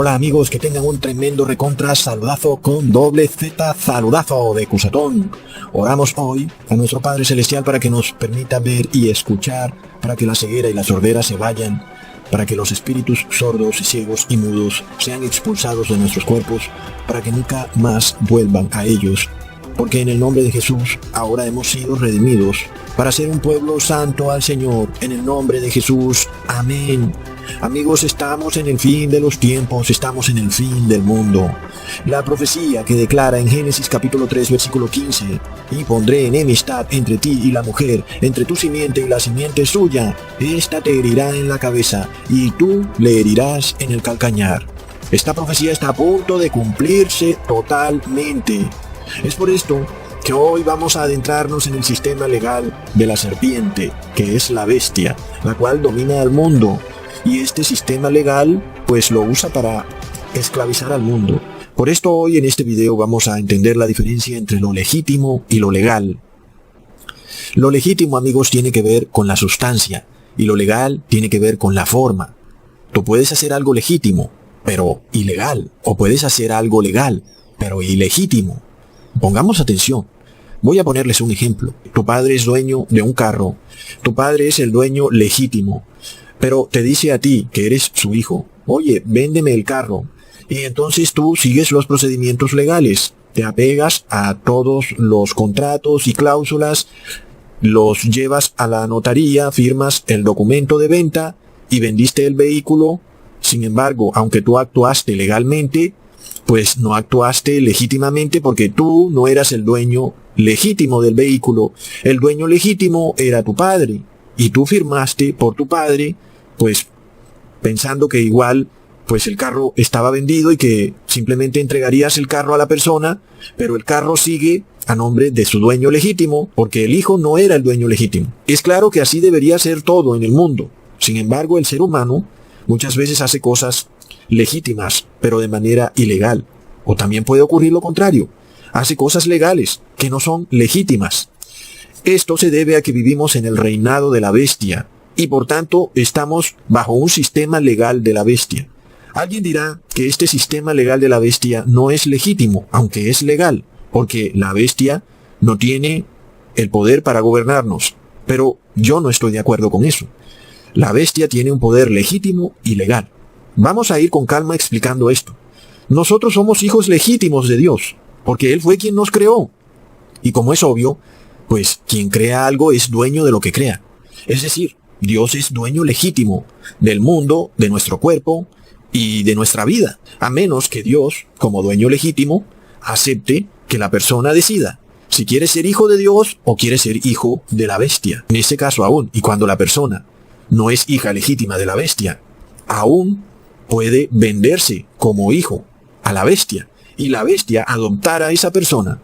Hola amigos, que tengan un tremendo recontra saludazo con doble Z, saludazo de Cusatón. Oramos hoy a nuestro Padre Celestial para que nos permita ver y escuchar, para que la ceguera y la sordera se vayan, para que los espíritus sordos, ciegos y mudos sean expulsados de nuestros cuerpos, para que nunca más vuelvan a ellos. Porque en el nombre de Jesús ahora hemos sido redimidos para ser un pueblo santo al Señor. En el nombre de Jesús. Amén. Amigos, estamos en el fin de los tiempos, estamos en el fin del mundo. La profecía que declara en Génesis capítulo 3 versículo 15: y pondré enemistad entre ti y la mujer, entre tu simiente y la simiente suya. Esta te herirá en la cabeza y tú le herirás en el calcañar. Esta profecía está a punto de cumplirse totalmente. Es por esto que hoy vamos a adentrarnos en el sistema legal de la serpiente, que es la bestia, la cual domina al mundo. Y este sistema legal, pues lo usa para esclavizar al mundo. Por esto hoy en este video vamos a entender la diferencia entre lo legítimo y lo legal. Lo legítimo, amigos, tiene que ver con la sustancia, y lo legal tiene que ver con la forma. Tú puedes hacer algo legítimo, pero ilegal, o puedes hacer algo legal, pero ilegítimo. Pongamos atención. Voy a ponerles un ejemplo. Tu padre es dueño de un carro. Tu padre es el dueño legítimo. Pero te dice a ti, que eres su hijo: oye, véndeme el carro. Y entonces tú sigues los procedimientos legales. Te apegas a todos los contratos y cláusulas, los llevas a la notaría, firmas el documento de venta y vendiste el vehículo. Sin embargo, aunque tú actuaste legalmente, pues no actuaste legítimamente, porque tú no eras el dueño legítimo del vehículo. El dueño legítimo era tu padre, y tú firmaste por tu padre, pues pensando que igual pues el carro estaba vendido y que simplemente entregarías el carro a la persona, pero el carro sigue a nombre de su dueño legítimo, porque el hijo no era el dueño legítimo. Es claro que así debería ser todo en el mundo. Sin embargo, el ser humano muchas veces hace cosas legítimas, pero de manera ilegal. O también puede ocurrir lo contrario: hace cosas legales que no son legítimas. Esto se debe a que vivimos en el reinado de la bestia, y por tanto estamos bajo un sistema legal de la bestia. Alguien dirá que este sistema legal de la bestia no es legítimo, aunque es legal, porque la bestia no tiene el poder para gobernarnos. Pero yo no estoy de acuerdo con eso. La bestia tiene un poder legítimo y legal. Vamos a ir con calma explicando esto. Nosotros somos hijos legítimos de Dios, porque Él fue quien nos creó. Y como es obvio, pues quien crea algo es dueño de lo que crea. Es decir, Dios es dueño legítimo del mundo, de nuestro cuerpo y de nuestra vida, a menos que Dios, como dueño legítimo, acepte que la persona decida si quiere ser hijo de Dios o quiere ser hijo de la bestia. En este caso aún, y cuando la persona no es hija legítima de la bestia, aún puede venderse como hijo a la bestia, y la bestia adoptar a esa persona,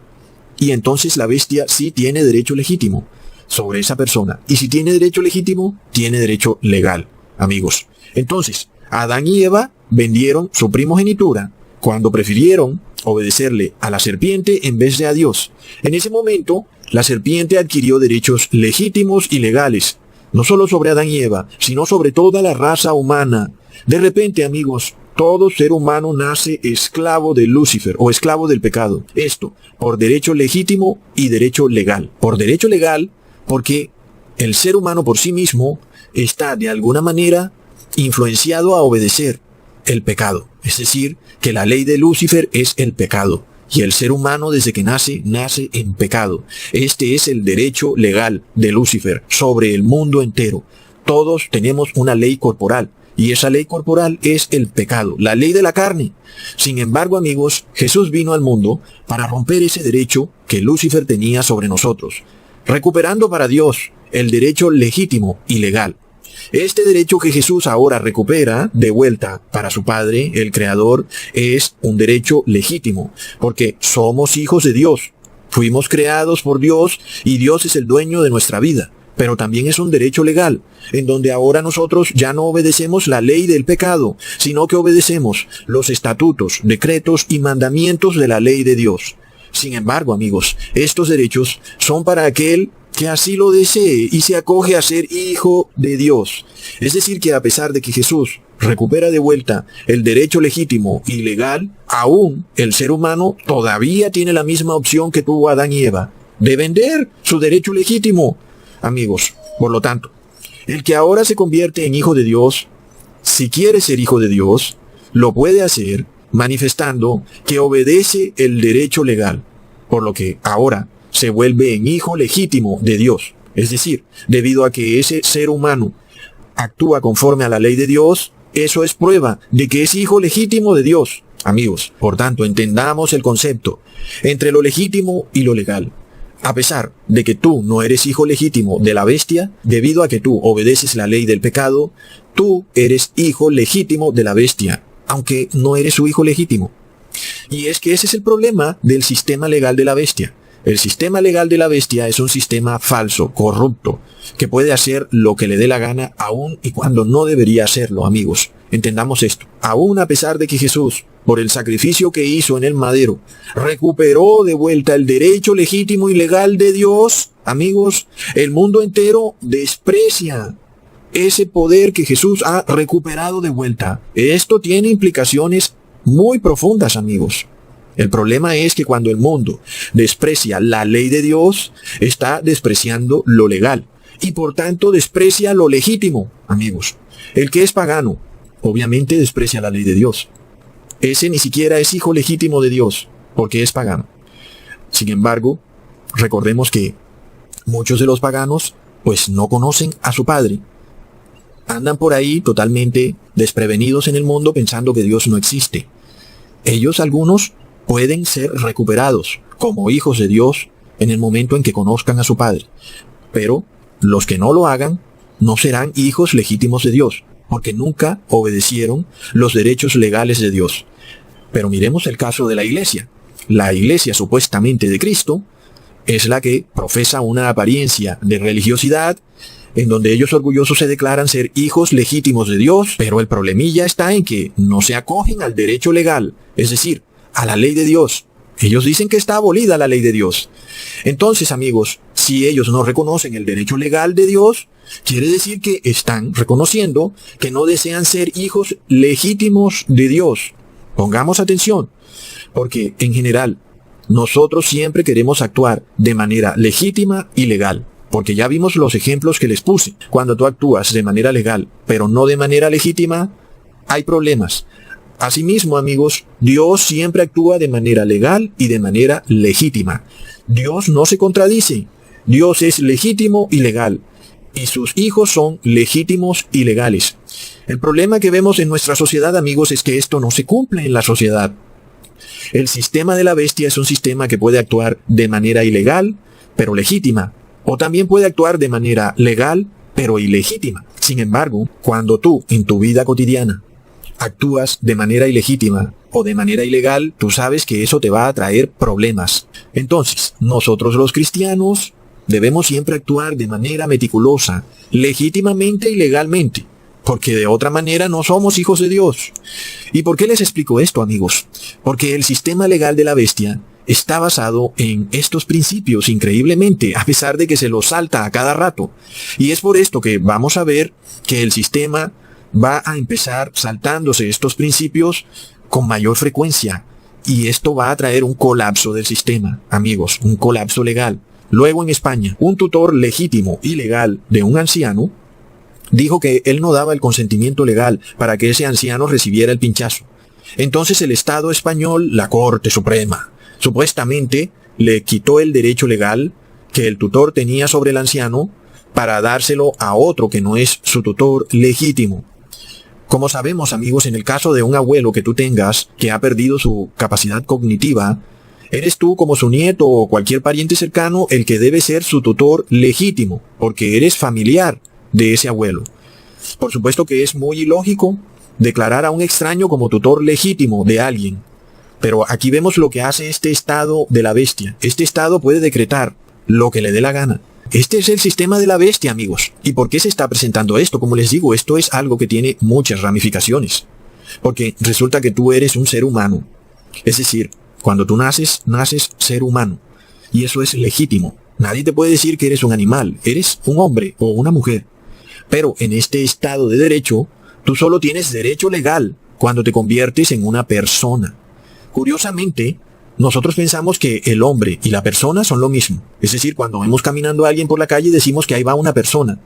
y entonces la bestia sí tiene derecho legítimo sobre esa persona. Y si tiene derecho legítimo, tiene derecho legal, amigos. Entonces, Adán y Eva vendieron su primogenitura cuando prefirieron obedecerle a la serpiente en vez de a Dios. En ese momento, la serpiente adquirió derechos legítimos y legales, no solo sobre Adán y Eva, sino sobre toda la raza humana. De repente, amigos, todo ser humano nace esclavo de Lucifer o esclavo del pecado. Esto por derecho legítimo y derecho legal. Por derecho legal, porque el ser humano por sí mismo está de alguna manera influenciado a obedecer el pecado. Es decir, que la ley de Lucifer es el pecado. Y el ser humano desde que nace en pecado. Este es el derecho legal de Lucifer sobre el mundo entero. Todos tenemos una ley corporal. Y esa ley corporal es el pecado, la ley de la carne. Sin embargo, amigos, Jesús vino al mundo para romper ese derecho que Lucifer tenía sobre nosotros, recuperando para Dios el derecho legítimo y legal. Este derecho que Jesús ahora recupera de vuelta para su Padre, el Creador, es un derecho legítimo, porque somos hijos de Dios. Fuimos creados por Dios y Dios es el dueño de nuestra vida. Pero también es un derecho legal, en donde ahora nosotros ya no obedecemos la ley del pecado, sino que obedecemos los estatutos, decretos y mandamientos de la ley de Dios. Sin embargo, amigos, estos derechos son para aquel que así lo desee y se acoge a ser hijo de Dios. Es decir, que a pesar de que Jesús recupera de vuelta el derecho legítimo y legal, aún el ser humano todavía tiene la misma opción que tuvo Adán y Eva, de vender su derecho legítimo. Amigos, por lo tanto, el que ahora se convierte en hijo de Dios, si quiere ser hijo de Dios, lo puede hacer manifestando que obedece el derecho legal, por lo que ahora se vuelve en hijo legítimo de Dios. Es decir, debido a que ese ser humano actúa conforme a la ley de Dios, eso es prueba de que es hijo legítimo de Dios. Amigos, por tanto, entendamos el concepto entre lo legítimo y lo legal. A pesar de que tú no eres hijo legítimo de la bestia, debido a que tú obedeces la ley del pecado, tú eres hijo legítimo de la bestia, aunque no eres su hijo legítimo. Y es que ese es el problema del sistema legal de la bestia. El sistema legal de la bestia es un sistema falso, corrupto, que puede hacer lo que le dé la gana aún y cuando no debería hacerlo, amigos. Entendamos esto. Aún a pesar de que Jesús, por el sacrificio que hizo en el madero, recuperó de vuelta el derecho legítimo y legal de Dios, amigos, el mundo entero desprecia ese poder que Jesús ha recuperado de vuelta. Esto tiene implicaciones muy profundas, amigos. El problema es que cuando el mundo desprecia la ley de Dios, está despreciando lo legal y por tanto desprecia lo legítimo, amigos. El que es pagano, obviamente desprecia la ley de Dios. Ese ni siquiera es hijo legítimo de Dios, porque es pagano. Sin embargo, recordemos que muchos de los paganos, pues no conocen a su Padre. Andan por ahí totalmente desprevenidos en el mundo pensando que Dios no existe. Ellos, algunos, pueden ser recuperados como hijos de Dios en el momento en que conozcan a su Padre. Pero los que no lo hagan no serán hijos legítimos de Dios, porque nunca obedecieron los derechos legales de Dios. Pero miremos el caso de la iglesia. La iglesia supuestamente de Cristo es la que profesa una apariencia de religiosidad, en donde ellos orgullosos se declaran ser hijos legítimos de Dios, pero el problemilla está en que no se acogen al derecho legal, es decir, a la ley de Dios. Ellos dicen que está abolida la ley de Dios. Entonces, amigos, si ellos no reconocen el derecho legal de Dios, quiere decir que están reconociendo que no desean ser hijos legítimos de Dios. Pongamos atención, porque en general, nosotros siempre queremos actuar de manera legítima y legal. Porque ya vimos los ejemplos que les puse. Cuando tú actúas de manera legal, pero no de manera legítima, hay problemas. Asimismo, amigos, Dios siempre actúa de manera legal y de manera legítima. Dios no se contradice. Dios es legítimo y legal. Y sus hijos son legítimos y legales. El problema que vemos en nuestra sociedad, amigos, es que esto no se cumple en la sociedad. El sistema de la bestia es un sistema que puede actuar de manera ilegal, pero legítima. O también puede actuar de manera legal, pero ilegítima. Sin embargo, cuando tú, en tu vida cotidiana, actúas de manera ilegítima o de manera ilegal, tú sabes que eso te va a traer problemas. Entonces, nosotros los cristianos debemos siempre actuar de manera meticulosa, legítimamente y legalmente, porque de otra manera no somos hijos de Dios. ¿Y por qué les explico esto, amigos? Porque el sistema legal de la bestia está basado en estos principios increíblemente, a pesar de que se los salta a cada rato. Y es por esto que vamos a ver que el sistema va a empezar saltándose estos principios con mayor frecuencia. Y esto va a traer un colapso del sistema, amigos, un colapso legal. Luego en España, un tutor legítimo y legal de un anciano dijo que él no daba el consentimiento legal para que ese anciano recibiera el pinchazo. Entonces el Estado español, la Corte Suprema, supuestamente le quitó el derecho legal que el tutor tenía sobre el anciano para dárselo a otro que no es su tutor legítimo. Como sabemos, amigos, en el caso de un abuelo que tú tengas que ha perdido su capacidad cognitiva, eres tú como su nieto o cualquier pariente cercano el que debe ser su tutor legítimo, porque eres familiar de ese abuelo. Por supuesto que es muy ilógico declarar a un extraño como tutor legítimo de alguien. Pero aquí vemos lo que hace este estado de la bestia. Este estado puede decretar lo que le dé la gana. Este es el sistema de la bestia, amigos. ¿Y por qué se está presentando esto? Como les digo, esto es algo que tiene muchas ramificaciones. Porque resulta que tú eres un ser humano. Es decir, cuando tú naces ser humano. Y eso es legítimo. Nadie te puede decir que eres un animal. Eres un hombre o una mujer. Pero en este estado de derecho, Tú solo tienes derecho legal cuando te conviertes en una persona. Curiosamente, nosotros pensamos que el hombre y la persona son lo mismo. Es decir, cuando vemos caminando a alguien por la calle decimos que ahí va una persona.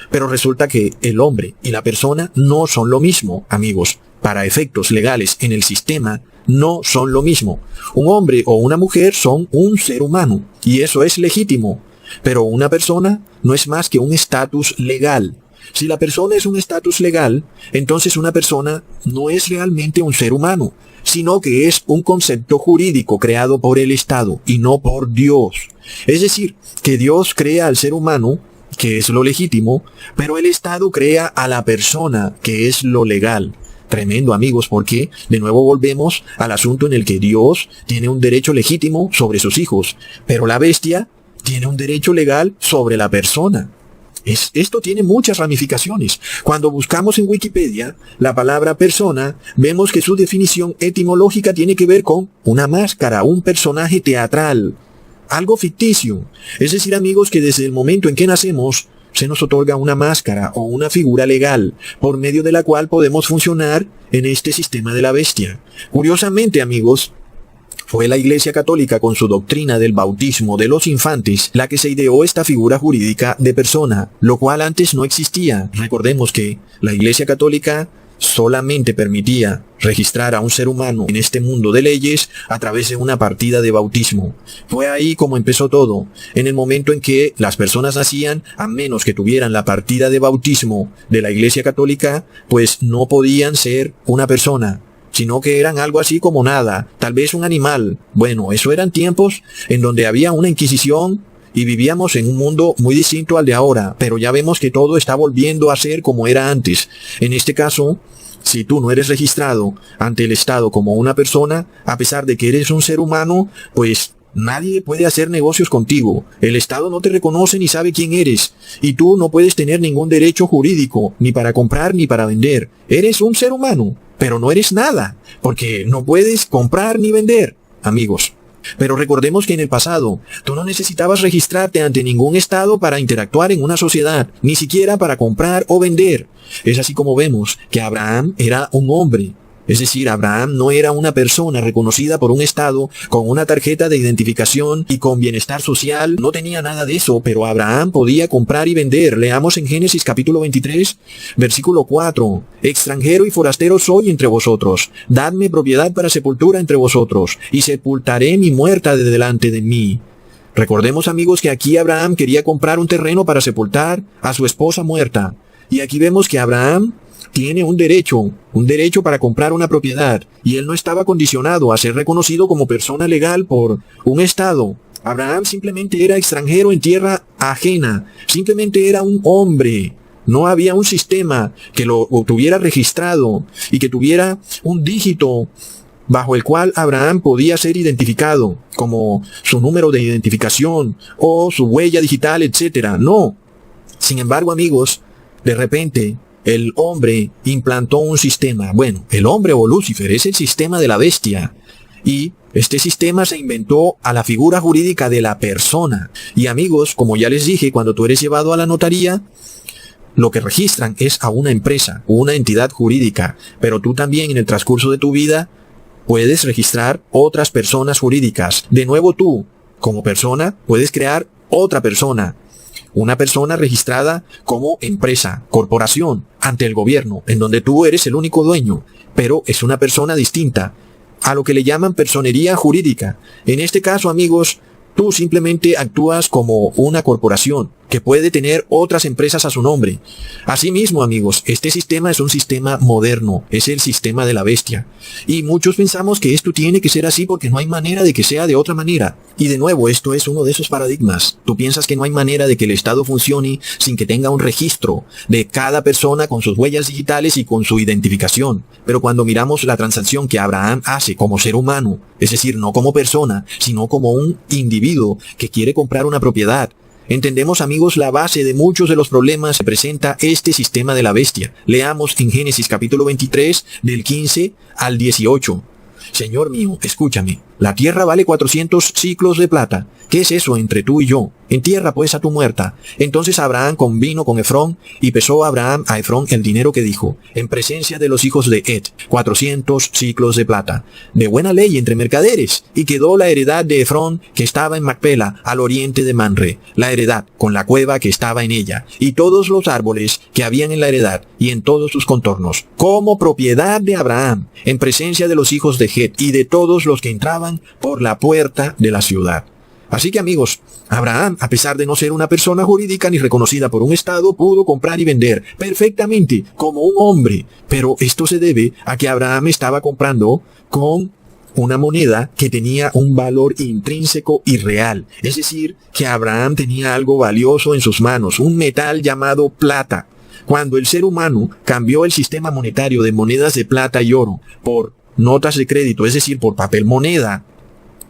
Pero resulta que el hombre y la persona no son lo mismo, amigos. Para efectos legales en el sistema, no son lo mismo. Un hombre o una mujer son un ser humano, y eso es legítimo. Pero una persona no es más que un estatus legal. Si la persona es un estatus legal, entonces una persona no es realmente un ser humano, sino que es un concepto jurídico creado por el Estado y no por Dios. Es decir, que Dios crea al ser humano, que es lo legítimo, pero el Estado crea a la persona, que es lo legal. Tremendo, amigos, porque de nuevo volvemos al asunto en el que Dios tiene un derecho legítimo sobre sus hijos, pero la bestia tiene un derecho legal sobre la persona. Esto tiene muchas ramificaciones. Cuando buscamos en Wikipedia la palabra persona, vemos que su definición etimológica tiene que ver con una máscara, un personaje teatral, algo ficticio. Es decir, amigos, que desde el momento en que nacemos, se nos otorga una máscara o una figura legal, por medio de la cual podemos funcionar en este sistema de la bestia. Curiosamente, amigos, fue la Iglesia Católica con su doctrina del bautismo de los infantes la que se ideó esta figura jurídica de persona, lo cual antes no existía. Recordemos que la Iglesia Católica solamente permitía registrar a un ser humano en este mundo de leyes a través de una partida de bautismo. Fue ahí como empezó todo. En el momento en que las personas nacían, a menos que tuvieran la partida de bautismo de la Iglesia Católica, pues no podían ser una persona, sino que eran algo así como nada, tal vez un animal. Bueno, eso eran tiempos en donde había una inquisición y vivíamos en un mundo muy distinto al de ahora, pero ya vemos que todo está volviendo a ser como era antes. En este caso, si tú no eres registrado ante el Estado como una persona, a pesar de que eres un ser humano, pues nadie puede hacer negocios contigo. El Estado no te reconoce ni sabe quién eres. Y tú no puedes tener ningún derecho jurídico, ni para comprar ni para vender. Eres un ser humano, pero no eres nada, porque no puedes comprar ni vender, amigos. Pero recordemos que en el pasado, tú no necesitabas registrarte ante ningún Estado para interactuar en una sociedad, ni siquiera para comprar o vender. Es así como vemos que Abraham era un hombre. Es decir, Abraham no era una persona reconocida por un Estado con una tarjeta de identificación y con bienestar social. No tenía nada de eso, pero Abraham podía comprar y vender. Leamos en Génesis capítulo 23, versículo 4. Extranjero y forastero soy entre vosotros. Dadme propiedad para sepultura entre vosotros, y sepultaré mi muerta de delante de mí. Recordemos, amigos, que aquí Abraham quería comprar un terreno para sepultar a su esposa muerta. Y aquí vemos que Abraham tiene un derecho para comprar una propiedad, y él no estaba condicionado a ser reconocido como persona legal por un Estado. Abraham simplemente era extranjero en tierra ajena, simplemente era un hombre. No había un sistema que lo tuviera registrado y que tuviera un dígito bajo el cual Abraham podía ser identificado, como su número de identificación o su huella digital, etc. No. Sin embargo, amigos, de repente el hombre implantó un sistema. Bueno, el hombre o Lucifer es el sistema de la bestia. Y este sistema se inventó a la figura jurídica de la persona. Y amigos, como ya les dije, cuando tú eres llevado a la notaría, lo que registran es a una empresa, una entidad jurídica. Pero tú también en el transcurso de tu vida puedes registrar otras personas jurídicas. De nuevo tú, como persona, puedes crear otra persona. Una persona registrada como empresa, corporación, ante el gobierno, en donde tú eres el único dueño, pero es una persona distinta, a lo que le llaman personería jurídica. En este caso, amigos, tú simplemente actúas como una corporación que puede tener otras empresas a su nombre. Asimismo, amigos, este sistema es un sistema moderno, es el sistema de la bestia. Y muchos pensamos que esto tiene que ser así porque no hay manera de que sea de otra manera. Y de nuevo, esto es uno de esos paradigmas. Tú piensas que no hay manera de que el Estado funcione sin que tenga un registro de cada persona con sus huellas digitales y con su identificación. Pero cuando miramos la transacción que Abraham hace como ser humano, es decir, no como persona, sino como un individuo que quiere comprar una propiedad, entendemos, amigos, la base de muchos de los problemas que presenta este sistema de la bestia. Leamos en Génesis capítulo 23, del 15 al 18. Señor mío, escúchame. La tierra vale 400 siclos de plata. ¿Qué es eso entre tú y yo? Entierra pues a tu muerta. Entonces Abraham convino con Efrón, y pesó Abraham a Efrón el dinero que dijo, en presencia de los hijos de Et, 400 siclos de plata, de buena ley entre mercaderes. Y quedó la heredad de Efrón, que estaba en Macpela, al oriente de Manre, la heredad, con la cueva que estaba en ella, y todos los árboles que habían en la heredad, y en todos sus contornos, como propiedad de Abraham, en presencia de los hijos de Het, y de todos los que entraban por la puerta de la ciudad. Así que amigos, Abraham, a pesar de no ser una persona jurídica ni reconocida por un estado, pudo comprar y vender perfectamente como un hombre. Pero esto se debe a que Abraham estaba comprando con una moneda que tenía un valor intrínseco y real. Es decir, que Abraham tenía algo valioso en sus manos, un metal llamado plata. Cuando el ser humano cambió el sistema monetario de monedas de plata y oro por notas de crédito, es decir, por papel moneda,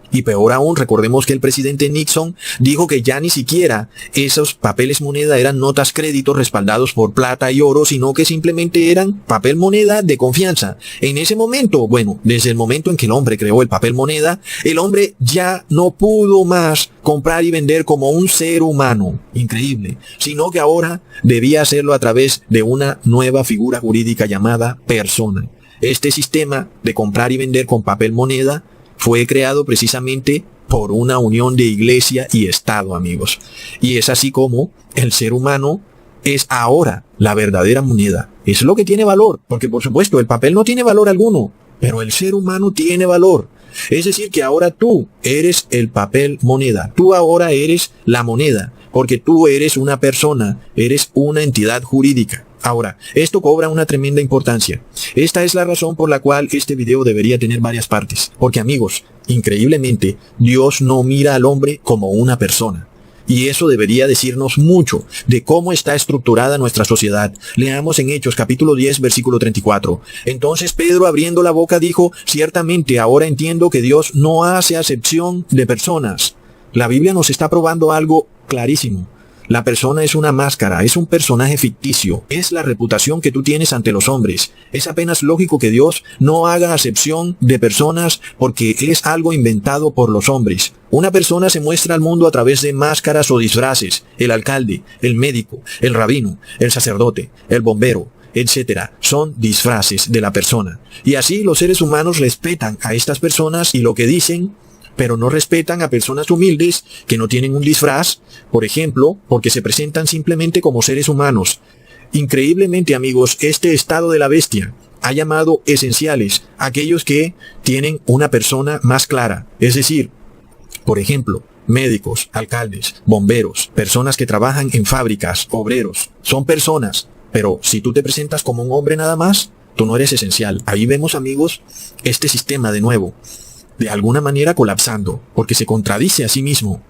y peor aún, recordemos que el presidente Nixon dijo que ya ni siquiera esos papeles moneda eran notas crédito respaldados por plata y oro, sino que simplemente eran papel moneda de confianza. En ese momento, bueno, desde el momento en que el hombre creó el papel moneda, el hombre ya no pudo más comprar y vender como un ser humano, increíble, sino que ahora debía hacerlo a través de una nueva figura jurídica llamada persona. Este sistema de comprar y vender con papel moneda fue creado precisamente por una unión de iglesia y Estado, amigos. Y es así como el ser humano es ahora la verdadera moneda. Es lo que tiene valor, porque por supuesto el papel no tiene valor alguno, pero el ser humano tiene valor. Es decir, que ahora tú eres el papel moneda. Tú ahora eres la moneda, porque tú eres una persona, eres una entidad jurídica. Ahora, esto cobra una tremenda importancia. Esta es la razón por la cual este video debería tener varias partes. Porque amigos, increíblemente, Dios no mira al hombre como una persona. Y eso debería decirnos mucho de cómo está estructurada nuestra sociedad. Leamos en Hechos capítulo 10, versículo 34. Entonces Pedro, abriendo la boca, dijo, ciertamente ahora entiendo que Dios no hace acepción de personas. La Biblia nos está probando algo clarísimo. La persona es una máscara, es un personaje ficticio, es la reputación que tú tienes ante los hombres. Es apenas lógico que Dios no haga acepción de personas porque es algo inventado por los hombres. Una persona se muestra al mundo a través de máscaras o disfraces. El alcalde, el médico, el rabino, el sacerdote, el bombero, etcétera, son disfraces de la persona. Y así los seres humanos respetan a estas personas y lo que dicen, pero no respetan a personas humildes que no tienen un disfraz, por ejemplo, porque se presentan simplemente como seres humanos. Increíblemente, amigos, este estado de la bestia ha llamado esenciales a aquellos que tienen una persona más clara. Es decir, por ejemplo, médicos, alcaldes, bomberos, personas que trabajan en fábricas, obreros. Son personas, pero si tú te presentas como un hombre nada más, tú no eres esencial. Ahí vemos, amigos, este sistema de nuevo, de alguna manera colapsando, porque se contradice a sí mismo.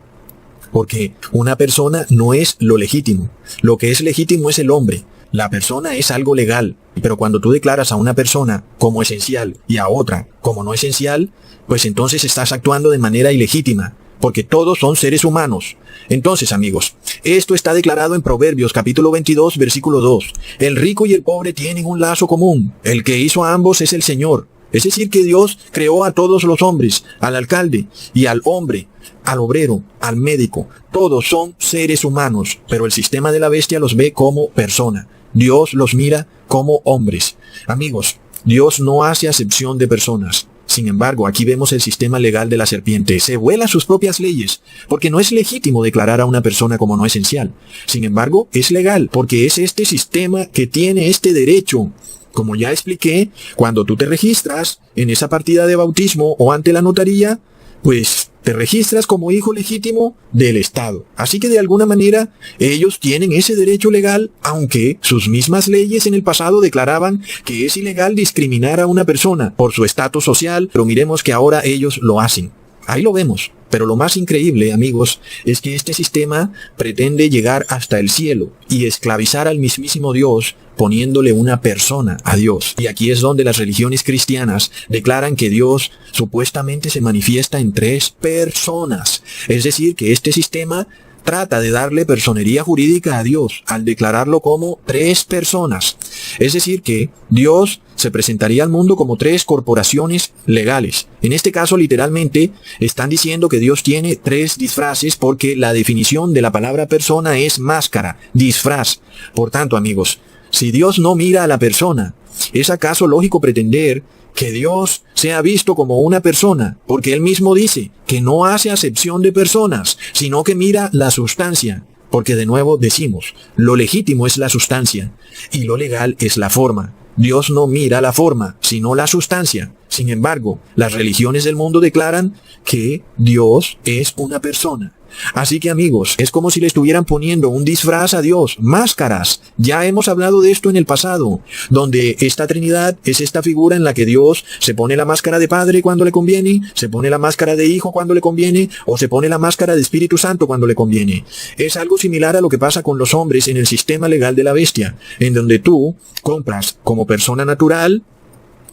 Porque una persona no es lo legítimo. Lo que es legítimo es el hombre. La persona es algo legal. Pero cuando tú declaras a una persona como esencial y a otra como no esencial, pues entonces estás actuando de manera ilegítima. Porque todos son seres humanos. Entonces, amigos, esto está declarado en Proverbios capítulo 22, versículo 2. El rico y el pobre tienen un lazo común. El que hizo a ambos es el Señor. Es decir, que Dios creó a todos los hombres, al alcalde y al hombre, al obrero, al médico. Todos son seres humanos, pero el sistema de la bestia los ve como persona. Dios los mira como hombres. Amigos, Dios no hace acepción de personas. Sin embargo, aquí vemos el sistema legal de la serpiente. Se vuela sus propias leyes, porque no es legítimo declarar a una persona como no esencial. Sin embargo, es legal, porque es este sistema que tiene este derecho. Como ya expliqué, cuando tú te registras en esa partida de bautismo o ante la notaría, pues te registras como hijo legítimo del Estado. Así que de alguna manera ellos tienen ese derecho legal, aunque sus mismas leyes en el pasado declaraban que es ilegal discriminar a una persona por su estatus social, pero miremos que ahora ellos lo hacen. Ahí lo vemos. Pero lo más increíble, amigos, es que este sistema pretende llegar hasta el cielo y esclavizar al mismísimo Dios, poniéndole una persona a Dios. Y aquí es donde las religiones cristianas declaran que Dios supuestamente se manifiesta en 3 personas. Es decir, que este sistema trata de darle personería jurídica a Dios al declararlo como tres personas. Es decir que Dios se presentaría al mundo como tres corporaciones legales. En este caso, literalmente, están diciendo que Dios tiene tres disfraces porque la definición de la palabra persona es máscara, disfraz. Por tanto, amigos, si Dios no mira a la persona, ¿es acaso lógico pretender que Dios sea visto como una persona? Porque Él mismo dice que no hace acepción de personas, sino que mira la sustancia. Porque de nuevo decimos, lo legítimo es la sustancia y lo legal es la forma. Dios no mira la forma, sino la sustancia. Sin embargo, las religiones del mundo declaran que Dios es una persona. Así que amigos, es como si le estuvieran poniendo un disfraz a Dios, máscaras. Ya hemos hablado de esto en el pasado, donde esta Trinidad es esta figura en la que Dios se pone la máscara de Padre cuando le conviene, se pone la máscara de Hijo cuando le conviene, o se pone la máscara de Espíritu Santo cuando le conviene. Es algo similar a lo que pasa con los hombres en el sistema legal de la bestia, en donde tú compras como persona natural,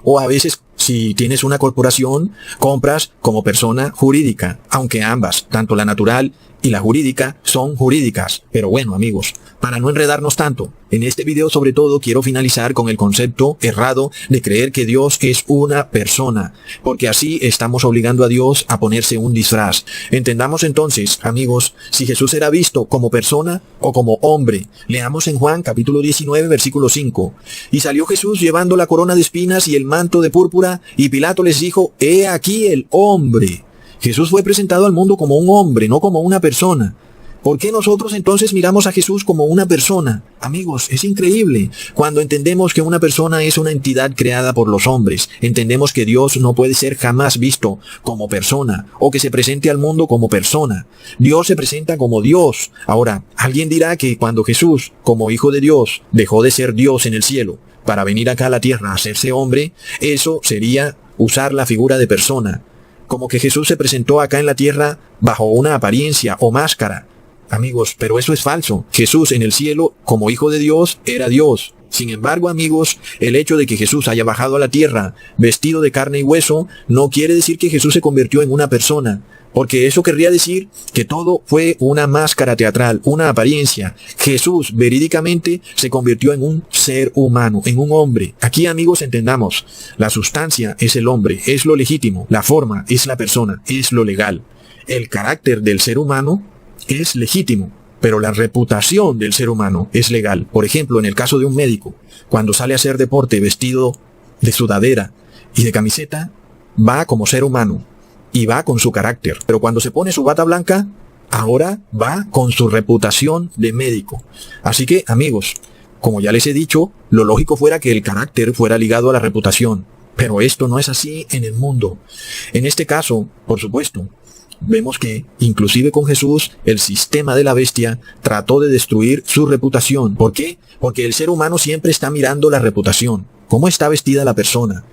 o a veces, si tienes una corporación, compras como persona jurídica, aunque ambas, tanto la natural y la jurídica, son jurídicas. Pero bueno, amigos, para no enredarnos tanto, en este video sobre todo quiero finalizar con el concepto errado de creer que Dios es una persona, porque así estamos obligando a Dios a ponerse un disfraz. Entendamos entonces, amigos, si Jesús era visto como persona o como hombre. Leamos en Juan capítulo 19, versículo 5. Y salió Jesús llevando la corona de espinas y el manto de púrpura, y Pilato les dijo, he aquí el hombre. Jesús fue presentado al mundo como un hombre, no como una persona. ¿Por qué nosotros entonces miramos a Jesús como una persona? Amigos, es increíble. Cuando entendemos que una persona es una entidad creada por los hombres, entendemos que Dios no puede ser jamás visto como persona, o que se presente al mundo como persona. Dios se presenta como Dios. Ahora, alguien dirá que cuando Jesús, como Hijo de Dios, dejó de ser Dios en el cielo, para venir acá a la tierra a hacerse hombre, eso sería usar la figura de persona. Como que Jesús se presentó acá en la tierra bajo una apariencia o máscara. Amigos, pero eso es falso. Jesús en el cielo, como Hijo de Dios, era Dios. Sin embargo, amigos, el hecho de que Jesús haya bajado a la tierra vestido de carne y hueso, no quiere decir que Jesús se convirtió en una persona. Porque eso querría decir que todo fue una máscara teatral, una apariencia. Jesús verídicamente se convirtió en un ser humano, en un hombre. Aquí, amigos, entendamos, la sustancia es el hombre, es lo legítimo, la forma es la persona, es lo legal. El carácter del ser humano es legítimo, pero la reputación del ser humano es legal. Por ejemplo, en el caso de un médico, cuando sale a hacer deporte vestido de sudadera y de camiseta, va como ser humano. Y va con su carácter. Pero cuando se pone su bata blanca, ahora va con su reputación de médico. Así que, amigos, como ya les he dicho, lo lógico fuera que el carácter fuera ligado a la reputación. Pero esto no es así en el mundo. En este caso, por supuesto, vemos que, inclusive con Jesús, el sistema de la bestia trató de destruir su reputación. ¿Por qué? Porque el ser humano siempre está mirando la reputación. ¿Cómo está vestida la persona?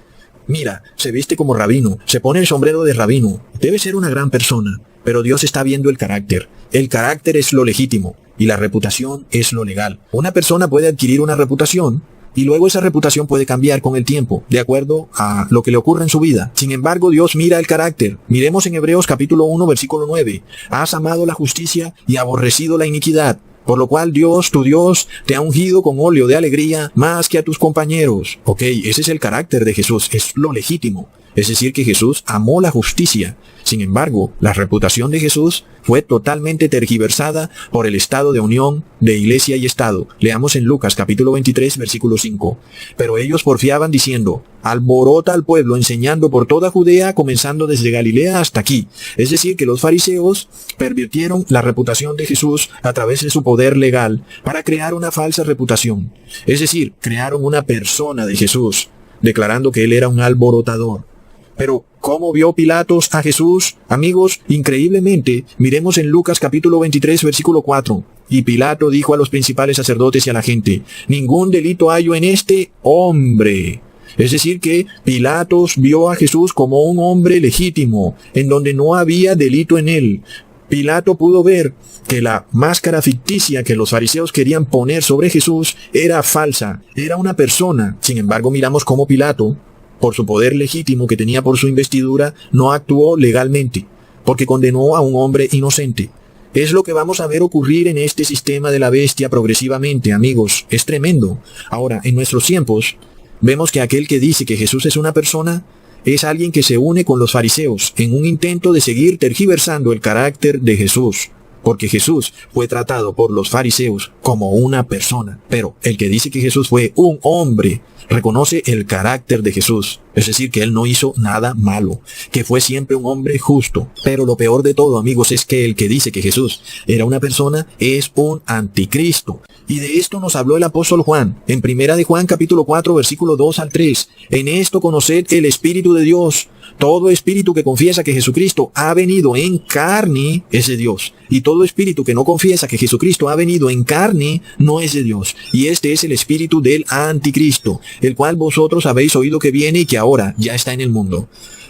Mira, se viste como rabino, se pone el sombrero de rabino. Debe ser una gran persona, pero Dios está viendo el carácter. El carácter es lo legítimo y la reputación es lo legal. Una persona puede adquirir una reputación y luego esa reputación puede cambiar con el tiempo, de acuerdo a lo que le ocurra en su vida. Sin embargo, Dios mira el carácter. Miremos en Hebreos capítulo 1, versículo 9. Has amado la justicia y aborrecido la iniquidad. Por lo cual Dios, tu Dios, te ha ungido con óleo de alegría más que a tus compañeros. Ok, ese es el carácter de Jesús, es lo legítimo. Es decir, que Jesús amó la justicia. Sin embargo, la reputación de Jesús fue totalmente tergiversada por el estado de unión de iglesia y Estado. Leamos en Lucas capítulo 23, versículo 5. Pero ellos porfiaban diciendo, alborota al pueblo enseñando por toda Judea, comenzando desde Galilea hasta aquí. Es decir, que los fariseos pervirtieron la reputación de Jesús a través de su poder legal para crear una falsa reputación. Es decir, crearon una persona de Jesús, declarando que él era un alborotador. Pero, ¿cómo vio Pilatos a Jesús? Amigos, increíblemente, miremos en Lucas capítulo 23, versículo 4. Y Pilato dijo a los principales sacerdotes y a la gente, ningún delito hallo en este hombre. Es decir que Pilatos vio a Jesús como un hombre legítimo, en donde no había delito en él. Pilato pudo ver que la máscara ficticia que los fariseos querían poner sobre Jesús era falsa, era una persona. Sin embargo, miramos cómo Pilato, por su poder legítimo que tenía por su investidura, no actuó legalmente, porque condenó a un hombre inocente. Es lo que vamos a ver ocurrir en este sistema de la bestia progresivamente, amigos. Es tremendo. Ahora, en nuestros tiempos, vemos que aquel que dice que Jesús es una persona es alguien que se une con los fariseos en un intento de seguir tergiversando el carácter de Jesús. Porque Jesús fue tratado por los fariseos como una persona. Pero el que dice que Jesús fue un hombre reconoce el carácter de Jesús. Es decir, que Él no hizo nada malo, que fue siempre un hombre justo. Pero lo peor de todo, amigos, es que el que dice que Jesús era una persona es un anticristo. Y de esto nos habló el apóstol Juan, en primera de Juan capítulo 4, versículo 2 al 3. En esto conoced el Espíritu de Dios. Todo espíritu que confiesa que Jesucristo ha venido en carne es de Dios. Y todo espíritu que no confiesa que Jesucristo ha venido en carne no es de Dios. Y este es el espíritu del anticristo, el cual vosotros habéis oído que viene y que ahora ya está en el mundo.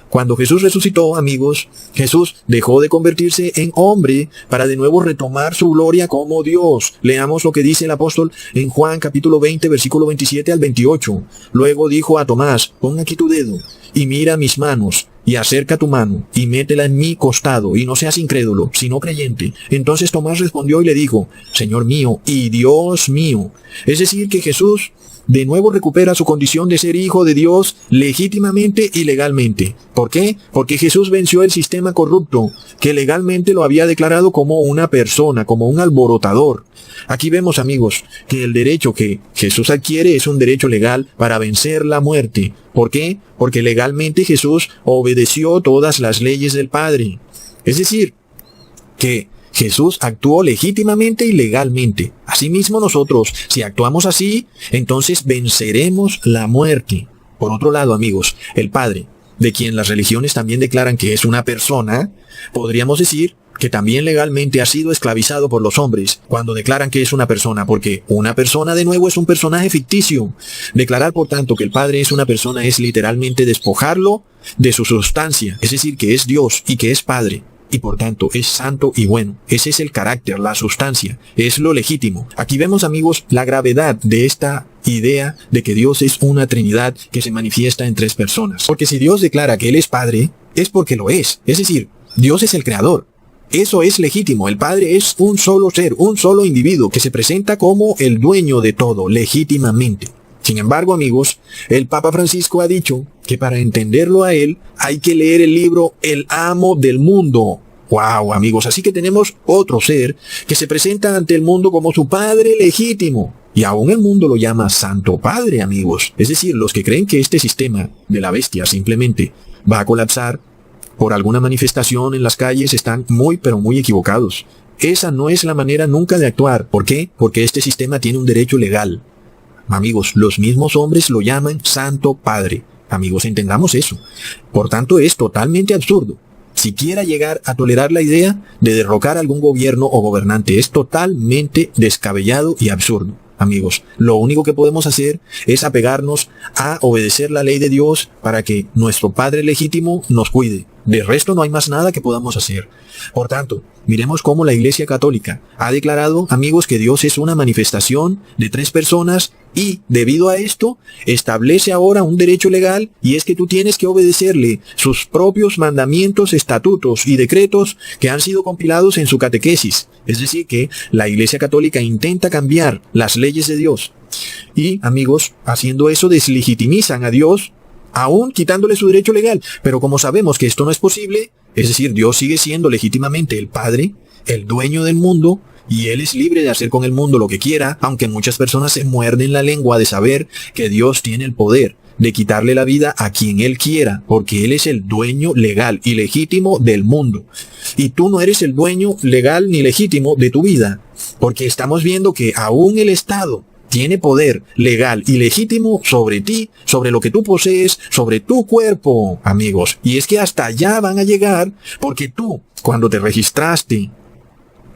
Cuando Jesús resucitó, amigos, Jesús dejó de convertirse en hombre para de nuevo retomar su gloria como Dios. Leamos lo que dice el apóstol en Juan capítulo 20, versículo 27 al 28. Luego dijo a Tomás, pon aquí tu dedo y mira mis manos, y acerca tu mano, y métela en mi costado, y no seas incrédulo, sino creyente. Entonces Tomás respondió y le dijo, Señor mío y Dios mío. Es decir, que Jesús de nuevo recupera su condición de ser hijo de Dios legítimamente y legalmente. ¿Por qué? Porque Jesús venció el sistema corrupto, que legalmente lo había declarado como una persona, como un alborotador. Aquí vemos, amigos, que el derecho que Jesús adquiere es un derecho legal para vencer la muerte. ¿Por qué? Porque legalmente Jesús obedeció todas las leyes del Padre. Es decir, que Jesús actuó legítimamente y legalmente. Asimismo nosotros, si actuamos así, entonces venceremos la muerte. Por otro lado, amigos, el Padre, de quien las religiones también declaran que es una persona, podríamos decir que también legalmente ha sido esclavizado por los hombres cuando declaran que es una persona, porque una persona de nuevo es un personaje ficticio. Declarar, por tanto, que el Padre es una persona es literalmente despojarlo de su sustancia, es decir, que es Dios y que es Padre. Y por tanto es santo y bueno. Ese es el carácter, la sustancia, es lo legítimo. Aquí vemos, amigos, la gravedad de esta idea de que Dios es una Trinidad que se manifiesta en tres personas. Porque si Dios declara que Él es Padre, es porque lo es. Es decir, Dios es el Creador. Eso es legítimo. El Padre es un solo ser, un solo individuo que se presenta como el dueño de todo, legítimamente. Sin embargo, amigos, el Papa Francisco ha dicho que para entenderlo a él hay que leer el libro El amo del mundo. ¡Wow, amigos! Así que tenemos otro ser que se presenta ante el mundo como su Padre legítimo. Y aún el mundo lo llama Santo Padre, amigos. Es decir, los que creen que este sistema de la bestia simplemente va a colapsar por alguna manifestación en las calles están muy pero muy equivocados. Esa no es la manera nunca de actuar. ¿Por qué? Porque este sistema tiene un derecho legal. Amigos, los mismos hombres lo llaman Santo Padre. Amigos, entendamos eso. Por tanto, es totalmente absurdo. Siquiera llegar a tolerar la idea de derrocar a algún gobierno o gobernante es totalmente descabellado y absurdo. Amigos, lo único que podemos hacer es apegarnos a obedecer la ley de Dios para que nuestro Padre legítimo nos cuide. De resto no hay más nada que podamos hacer. Por tanto, miremos cómo la Iglesia Católica ha declarado, amigos, que Dios es una manifestación de tres personas y, debido a esto, establece ahora un derecho legal y es que tú tienes que obedecerle sus propios mandamientos, estatutos y decretos que han sido compilados en su catequesis. Es decir, que la Iglesia Católica intenta cambiar las leyes de Dios. Y, amigos, haciendo eso deslegitimizan a Dios, aún quitándole su derecho legal. Pero como sabemos que esto no es posible, es decir, Dios sigue siendo legítimamente el Padre, el dueño del mundo, y Él es libre de hacer con el mundo lo que quiera, aunque muchas personas se muerden la lengua de saber que Dios tiene el poder de quitarle la vida a quien Él quiera, porque Él es el dueño legal y legítimo del mundo. Y tú no eres el dueño legal ni legítimo de tu vida, porque estamos viendo que aún el Estado tiene poder legal y legítimo sobre ti, sobre lo que tú posees, sobre tu cuerpo, amigos. Y es que hasta allá van a llegar porque tú, cuando te registraste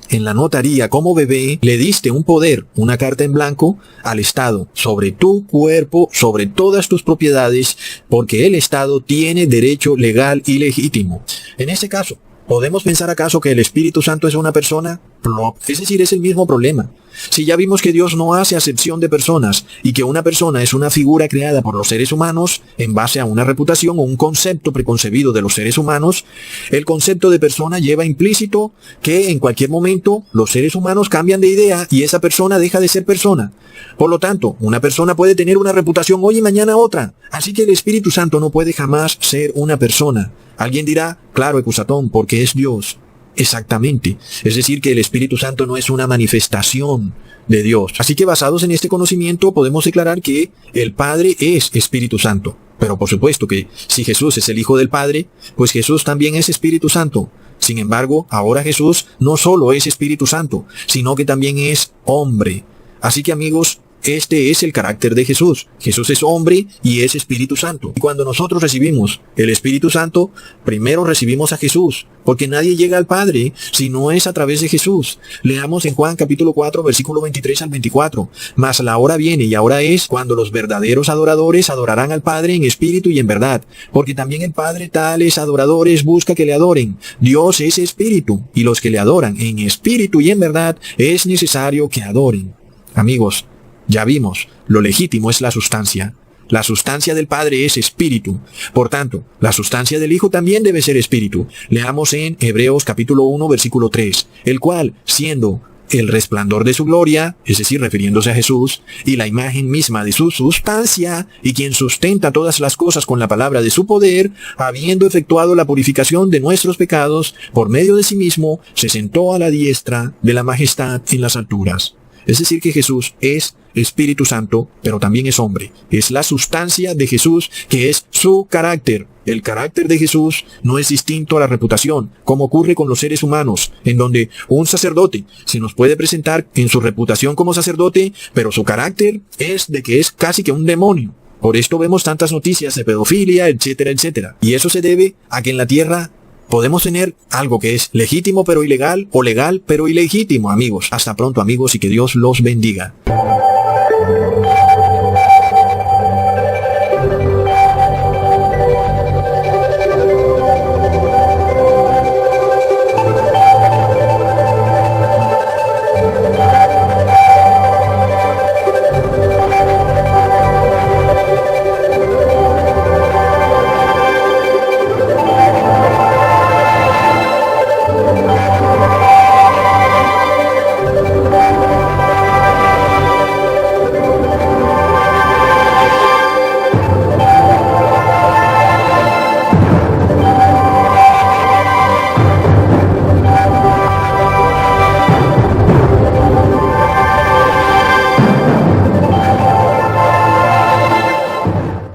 en la notaría como bebé, le diste un poder, una carta en blanco, al Estado sobre tu cuerpo, sobre todas tus propiedades, porque el Estado tiene derecho legal y legítimo. En este caso, ¿podemos pensar acaso que el Espíritu Santo es una persona? plop. Es decir, es el mismo problema. Si ya vimos que Dios no hace acepción de personas y que una persona es una figura creada por los seres humanos en base a una reputación o un concepto preconcebido de los seres humanos, el concepto de persona lleva implícito que en cualquier momento los seres humanos cambian de idea y esa persona deja de ser persona. Por lo tanto, una persona puede tener una reputación hoy y mañana otra. Así que el Espíritu Santo no puede jamás ser una persona. Alguien dirá, claro, Ecusatón, porque es Dios. Exactamente. Es decir, que el Espíritu Santo no es una manifestación de Dios. Así que basados en este conocimiento podemos declarar que el Padre es Espíritu Santo. Pero por supuesto que si Jesús es el Hijo del Padre, pues Jesús también es Espíritu Santo. Sin embargo, ahora Jesús no solo es Espíritu Santo, sino que también es hombre. Así que amigos, este es el carácter de Jesús. Jesús es hombre y es Espíritu Santo. Y cuando nosotros recibimos el Espíritu Santo, primero recibimos a Jesús, porque nadie llega al Padre si no es a través de Jesús. Leamos en Juan capítulo 4, versículo 23 al 24. Mas la hora viene y ahora es cuando los verdaderos adoradores adorarán al Padre en espíritu y en verdad, porque también el Padre tales adoradores busca que le adoren. Dios es espíritu, y los que le adoran en espíritu y en verdad es necesario que adoren. Amigos, ya vimos, lo legítimo es la sustancia. La sustancia del Padre es espíritu. Por tanto, la sustancia del Hijo también debe ser espíritu. Leamos en Hebreos capítulo 1, versículo 3, el cual, siendo el resplandor de su gloria, es decir, refiriéndose a Jesús, y la imagen misma de su sustancia, y quien sustenta todas las cosas con la palabra de su poder, habiendo efectuado la purificación de nuestros pecados, por medio de sí mismo, se sentó a la diestra de la majestad en las alturas. Es decir, que Jesús es Espíritu Santo, pero también es hombre. Es la sustancia de Jesús, que es su carácter. El carácter de Jesús no es distinto a la reputación, como ocurre con los seres humanos, en donde un sacerdote se nos puede presentar en su reputación como sacerdote, pero su carácter es de que es casi que un demonio. Por esto vemos tantas noticias de pedofilia, etcétera, etcétera. Y eso se debe a que en la tierra podemos tener algo que es legítimo pero ilegal, o legal pero ilegítimo, amigos. Hasta pronto, amigos, y que Dios los bendiga.